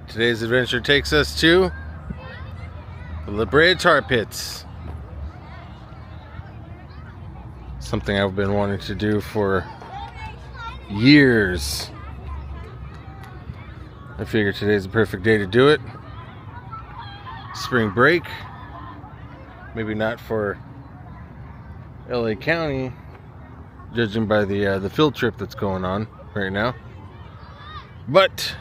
Today's adventure takes us to the Brea tar pits. Something I've been wanting to do for years. I figured today's the perfect day to do it. Spring break. Maybe not for LA County, judging by the field trip that's going on right now. But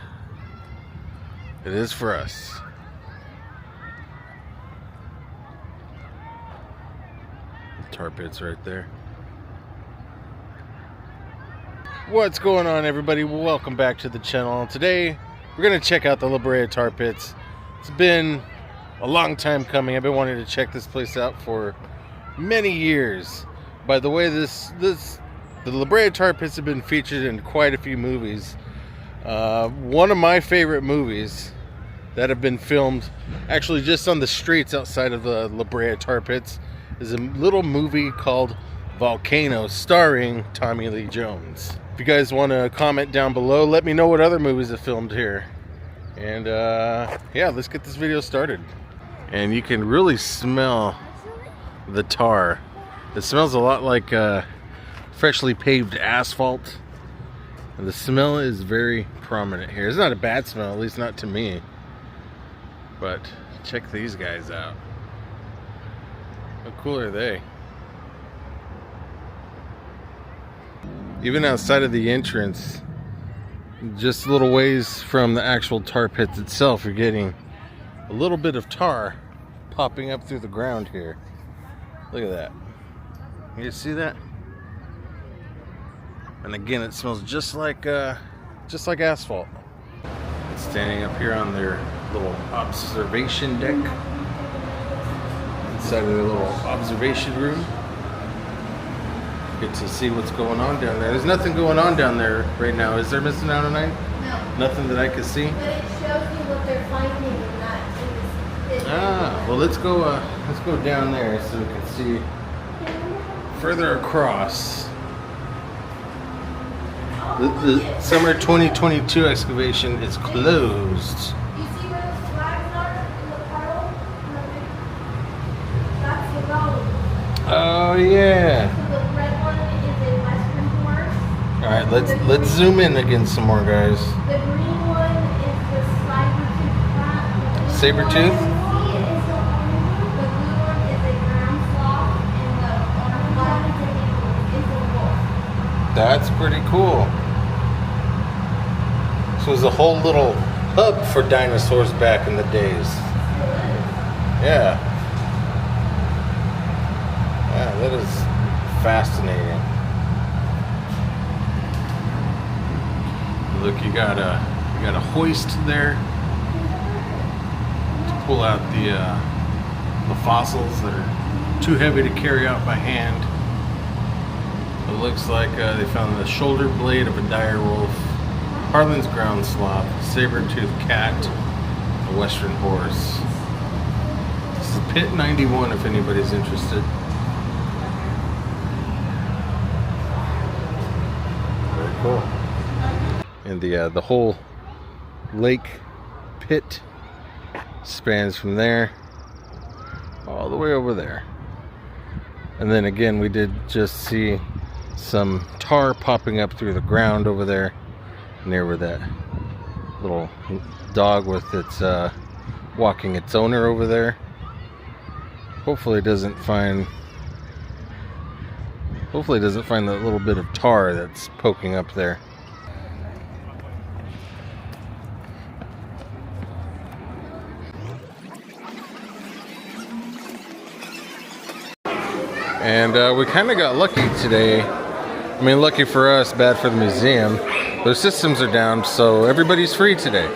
it is for us. Tar pits right there. What's going on, everybody? Welcome back to the channel. Today we're going to check out the Brea tar pits. It's been a long time coming. I've been wanting to check this place out for many years. By the way, the Brea tar pits have been featured in quite a few movies. One of my favorite movies that have been filmed actually just on the streets outside of the Brea tar pits is a little movie called Volcano, starring Tommy Lee Jones. If you guys want to comment down below, let me know what other movies have filmed here. And yeah, let's get this video started. And you can really smell the tar. It smells a lot like freshly paved asphalt. And the smell is very prominent here. It's not a bad smell, at least not to me. But check these guys out. How cool are they? Even outside of the entrance, just a little ways from the actual tar pits itself, you're getting a little bit of tar popping up through the ground here. Look at that. You see that? And again, it smells just like asphalt. Standing up here on their little observation deck, inside of their little observation room. Get to see what's going on down there. There's nothing going on down there right now. Is there, Mr. 909? No. Nothing that I can see? But it shows you what they're finding in that. In this Well, let's go down there so we can see further across. The summer 2022 excavation is closed. You see where those flags are in the puddle? That's the road. Oh yeah. So the red one is a western horse. All right, let's zoom in again some more, guys. The green one is the Saber tooth? The blue one is a ground sloth, and the orange one is a wolf. That's pretty cool. So it was a whole little hub for dinosaurs back in the days. Yeah. Yeah, that is fascinating. Look, you got a hoist there to pull out the fossils that are too heavy to carry out by hand. It looks like they found the shoulder blade of a dire wolf, Harlan's ground sloth, saber-toothed cat, a western horse. This is Pit 91 if anybody's interested. Very cool. And the whole lake pit spans from there all the way over there. And then again, we did just see some tar popping up through the ground over there, near where that little dog with its walking its owner over there. Hopefully it doesn't find that little bit of tar that's poking up there. And we kind of got lucky today. I mean, lucky for us, bad for the museum. Their systems are down, so everybody's free today.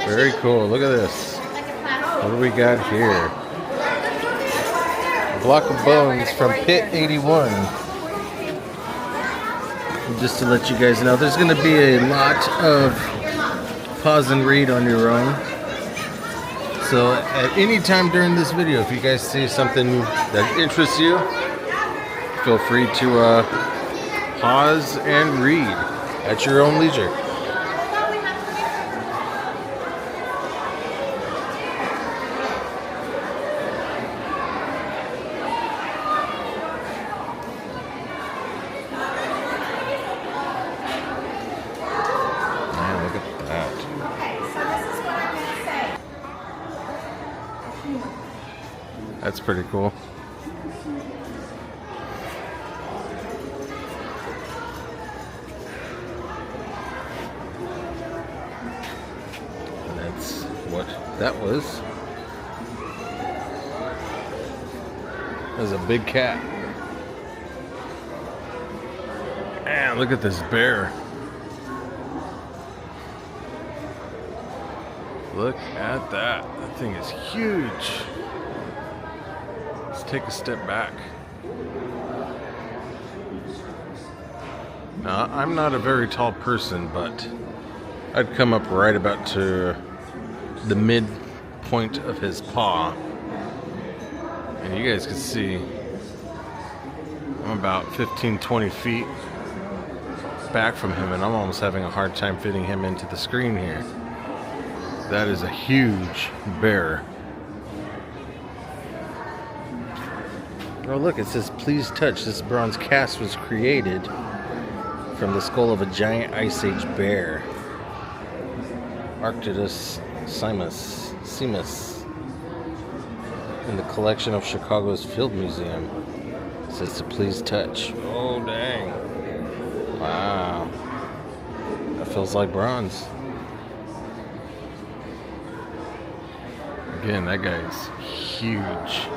Very cool. Look at this. What do we got here? A block of bones from Pit 81. And just to let you guys know, there's going to be a lot of pause and read on your own. So at any time during this video, if you guys see something that interests you, feel free to Pause and read at your own leisure. Man, look at that. Okay, so this is what I'm going to say. That's pretty cool. And that's what that was. There's a big cat. Man, look at this bear. Look at that. That thing is huge. Let's take a step back. Now, I'm not a very tall person, but I'd come up right about to the midpoint of his paw. And you guys can see I'm about 15-20 feet back from him, and I'm almost having a hard time fitting him into the screen here. That is a huge bear. Oh look, it says please touch. This bronze cast was created from the skull of a giant Ice Age bear, Arctidus simus, in the collection of Chicago's Field Museum. It says to please touch. Oh dang. Wow. That feels like bronze. Again, that guy's huge.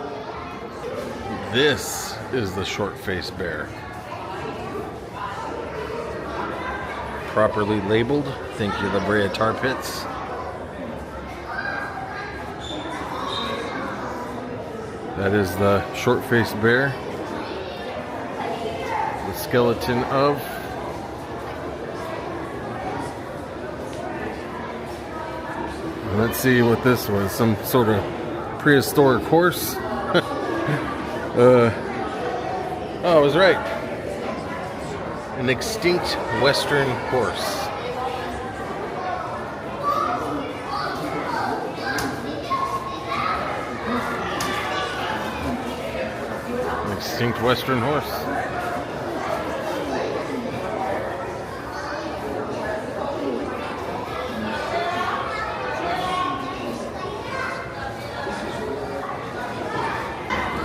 This is the short-faced bear. Properly labeled. Thank you, the Brea Tar Pits. That is the short-faced bear. The skeleton of let's see what this was. Some sort of prehistoric horse. Oh, I was right. An extinct western horse. An extinct western horse.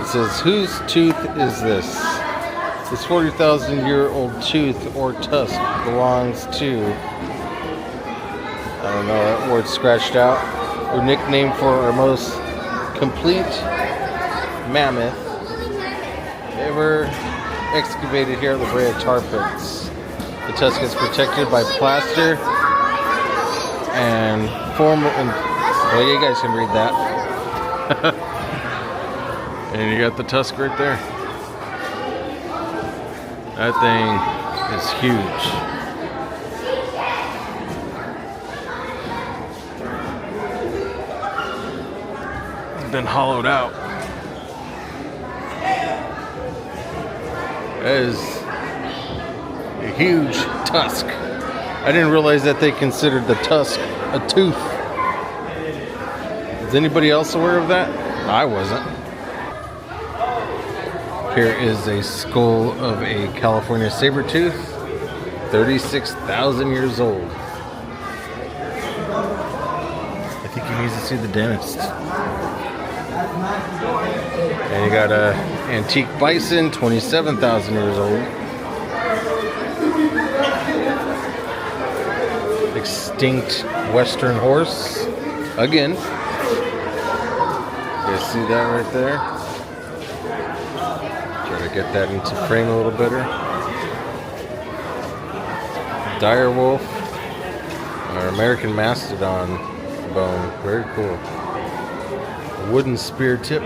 It says, whose tooth is this? This 40,000-year-old tooth or tusk belongs to, I don't know, that word scratched out, or nickname for our most complete mammoth ever excavated here at the Brea Tar Pits. The tusk is protected by plaster and well, you guys can read that. And you got the tusk right there. That thing is huge. It's been hollowed out. That is a huge tusk. I didn't realize that they considered the tusk a tooth. Is anybody else aware of that? I wasn't. Here is a skull of a California saber-tooth, 36,000 years old. I think he needs to see the dentist. And you got a antique bison, 27,000 years old. Extinct western horse, again. You guys see that right there? Try to get that into frame a little better. Dire wolf, our American mastodon bone, very cool. A wooden spear tip.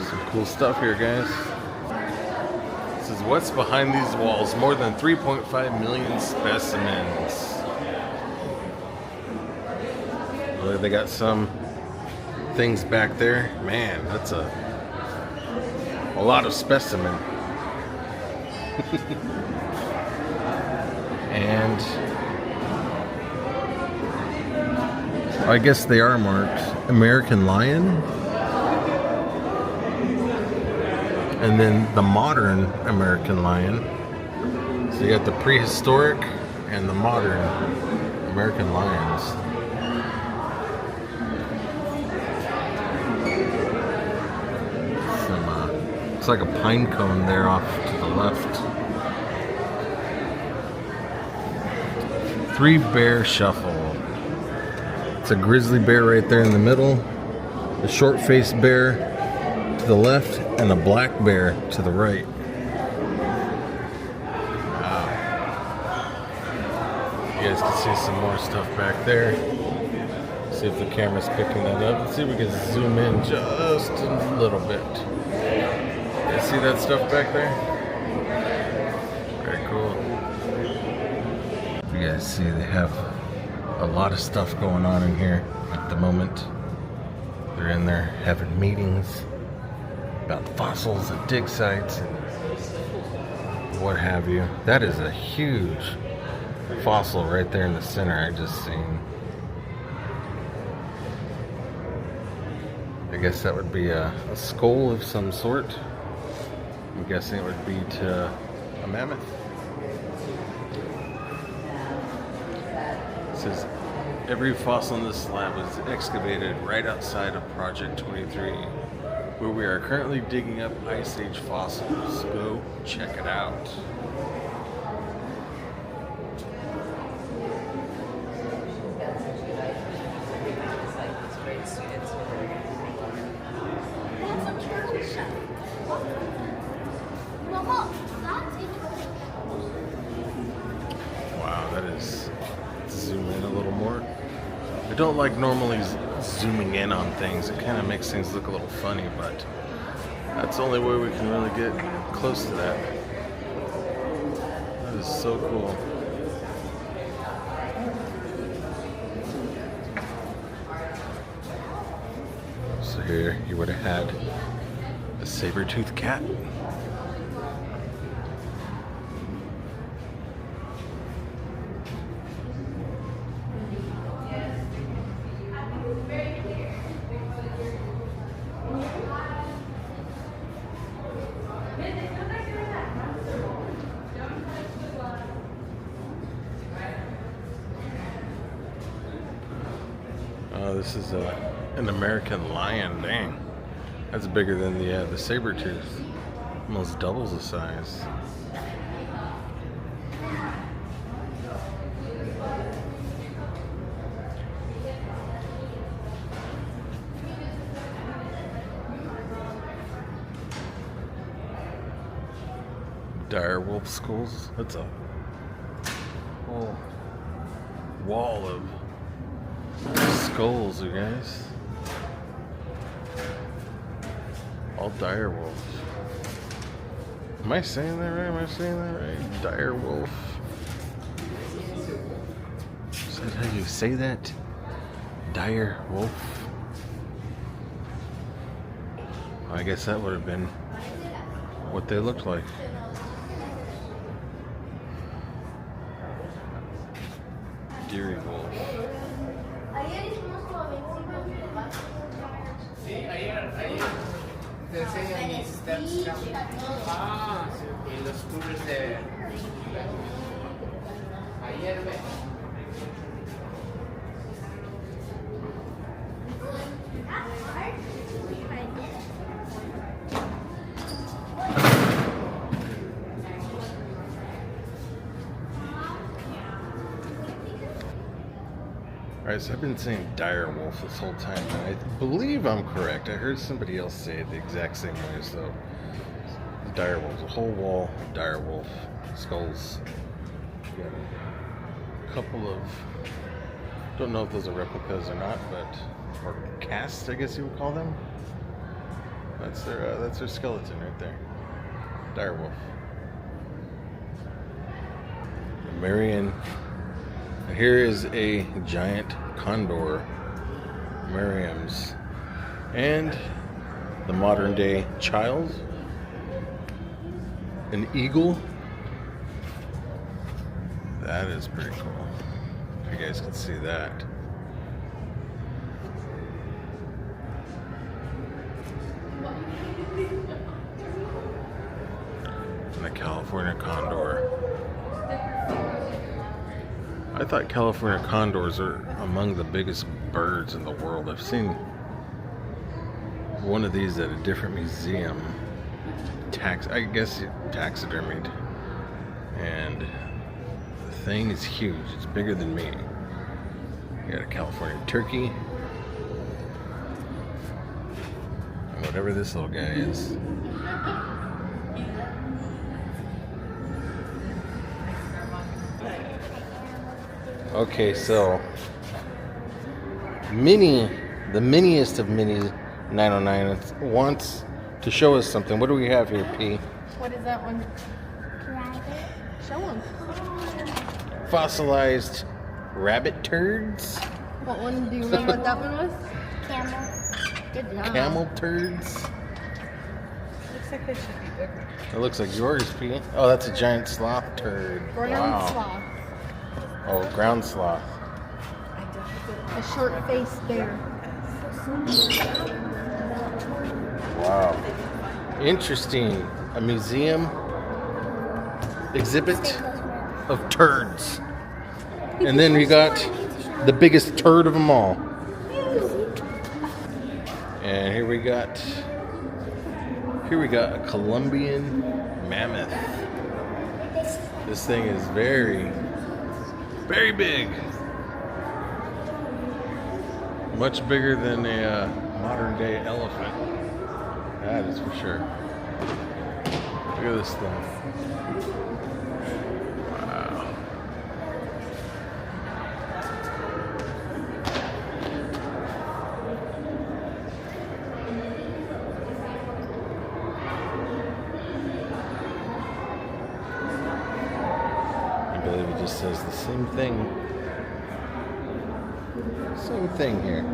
Some cool stuff here, guys. This is what's behind these walls. More than 3.5 million specimens. Well, they got some things back there. Man, that's a a lot of specimen. And I guess they are marked American lion. And then the modern American lion. So you got the prehistoric and the modern American lions. It's like a pine cone there off to the left. Three bear shuffle. It's a grizzly bear right there in the middle, a short-faced bear to the left, and a black bear to the right. Wow. You guys can see some more stuff back there. See if the camera's picking that up. Let's see if we can zoom in just a little bit. You see that stuff back there? Very cool. You guys see they have a lot of stuff going on in here at the moment. They're in there having meetings about fossils and dig sites and what have you. That is a huge fossil right there in the center I just seen. I guess that would be a skull of some sort. I'm guessing it would be to a mammoth. It says every fossil in this lab was excavated right outside of Project 23, where we are currently digging up Ice Age fossils. Go check it out. Wow, that is, let's zoom in a little more. I don't like normally zooming in on things. It kind of makes things look a little funny, but that's the only way we can really get close to that. That is so cool. So here you would have had a saber-toothed cat. This is an American lion. Dang, that's bigger than the saber-tooth. Almost doubles the size. Dire wolf skulls. That's a whole wall of skulls, you guys. All dire wolves. Am I saying that right? Am I saying that right? Dire wolf. Is that how you say that? Dire wolf? I guess that would have been what they looked like. Deer wolf. Te enseñan mis steps. Y los tours de ayer ve. Alright, so I've been saying dire wolf this whole time, and I believe I'm correct. I heard somebody else say it the exact same way, so dire wolves, a whole wall of dire wolf skulls. You got a couple of, don't know if those are replicas or not, but, or casts, I guess you would call them. That's their skeleton right there. Dire wolf. Marion. Here is a giant condor, Merriam's, and the modern day child An eagle. That is pretty cool. If you guys can see that. And the California condor. I thought California condors are among the biggest birds in the world. I've seen one of these at a different museum. I guess taxidermied. And the thing is huge. It's bigger than me. You got a California turkey. And whatever this little guy is. Okay, so the miniest of mini 909 wants to show us something. What do we have here, P? What is that one? Show them. Fossilized rabbit turds. What one? Do you remember what that one was? Camel. Good job. Camel turds. Looks like they should be bigger. It looks like yours, P. Oh, that's a giant sloth turd. Ground sloth. Oh, ground sloth. A short-faced bear. Wow. Interesting. A museum exhibit of turds. And then we got the biggest turd of them all. And here we got a Colombian mammoth. This thing is very, very big. Much bigger than a modern day elephant. That is for sure. Look at this thing. Wow. I believe it just says the same thing. Same thing here.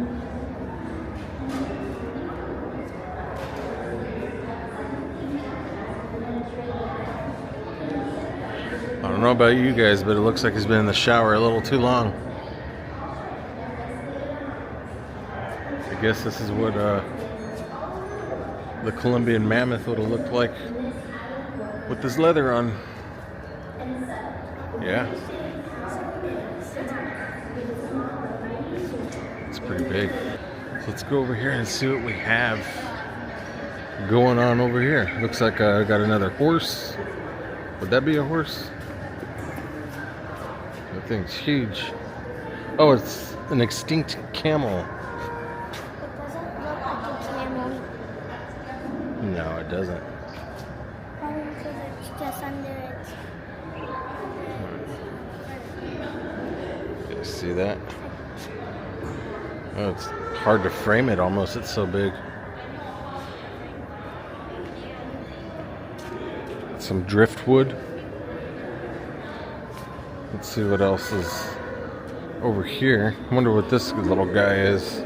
I don't know about you guys, but it looks like he's been in the shower a little too long. I guess this is what the Colombian mammoth would have looked like with this leather on. Yeah. It's pretty big. So let's go over here and see what we have going on over here. Looks like I got another horse. Would that be a horse? That thing's huge. Oh, it's an extinct camel. It doesn't look like a camel. No, it doesn't. Probably because it's just under it. You guys see that? Oh, it's hard to frame it almost. It's so big. Some driftwood. Let's see what else is over here. I wonder what this little guy is.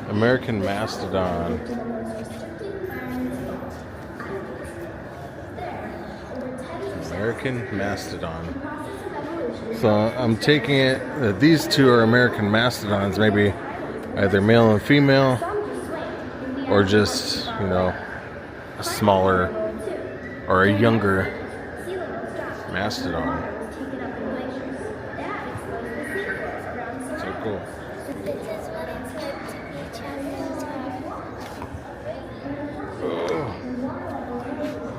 American mastodon. American mastodon. So I'm taking it that these two are American mastodons, maybe either male and female, or just, you know, a smaller or a younger mastodon. So cool. Oh.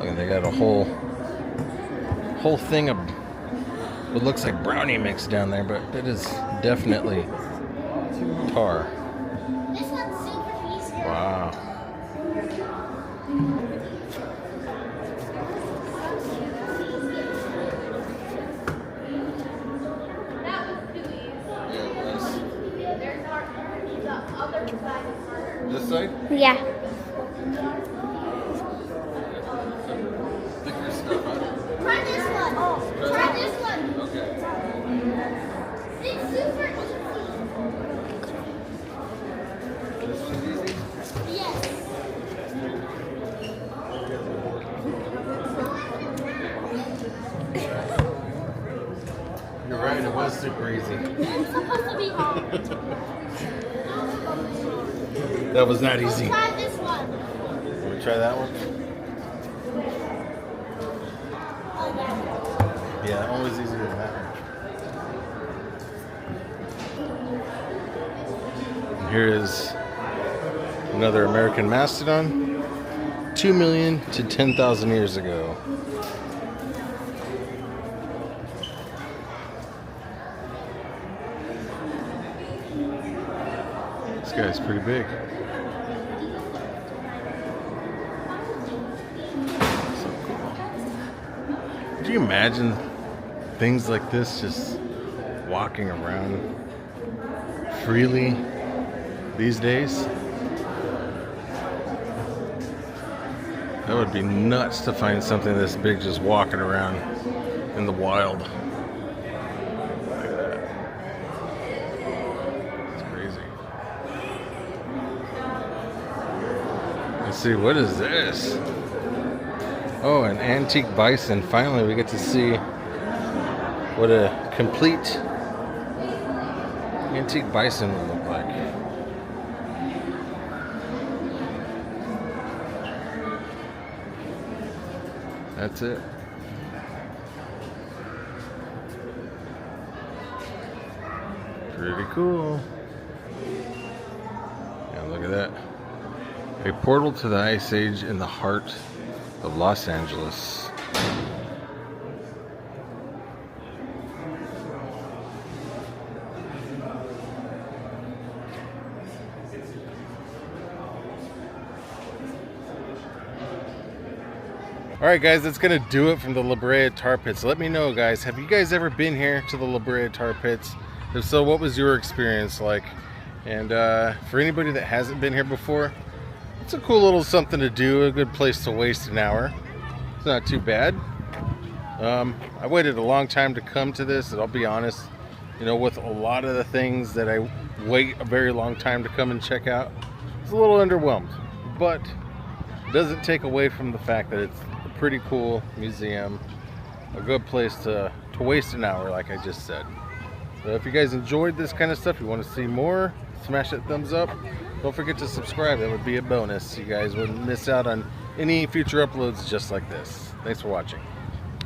Look, they got a whole thing of what looks like brownie mix down there, but it is definitely tar. This one's super easy. Wow. That was too easy. There's the other side is harder. This side? Yeah. Thicker stuff, huh? Try this one. Oh, try this one. Okay. It's super easy. This one's easy? Yes. super easy. It's supposed to be hard. That was not easy. Try this one. Want to try that one? Yeah, always easier than that one. And here is another American mastodon, 2 million to 10,000 years ago. This guy's pretty big. So cool. Could you imagine things like this just walking around freely these days? That would be nuts to find something this big just walking around in the wild. Look at that. It's crazy. Let's see, what is this? Oh, an antique bison. Finally, we get to see what a complete antique bison would look like. That's it. Pretty cool. Yeah, look at that. A portal to the Ice Age in the heart of Los Angeles. Alright guys, that's going to do it from the Brea tar pits. Let me know guys, have you guys ever been here to the Brea tar pits? If so, what was your experience like? And for anybody that hasn't been here before, it's a cool little something to do, a good place to waste an hour. It's not too bad. I waited a long time to come to this, and I'll be honest, you know, with a lot of the things that I wait a very long time to come and check out, it's a little underwhelmed. But it doesn't take away from the fact that it's a pretty cool museum, a good place to waste an hour, like I just said. So if you guys enjoyed this kind of stuff, you want to see more, smash that thumbs up. Don't forget to subscribe. That would be a bonus. You guys wouldn't miss out on any future uploads just like this. Thanks for watching.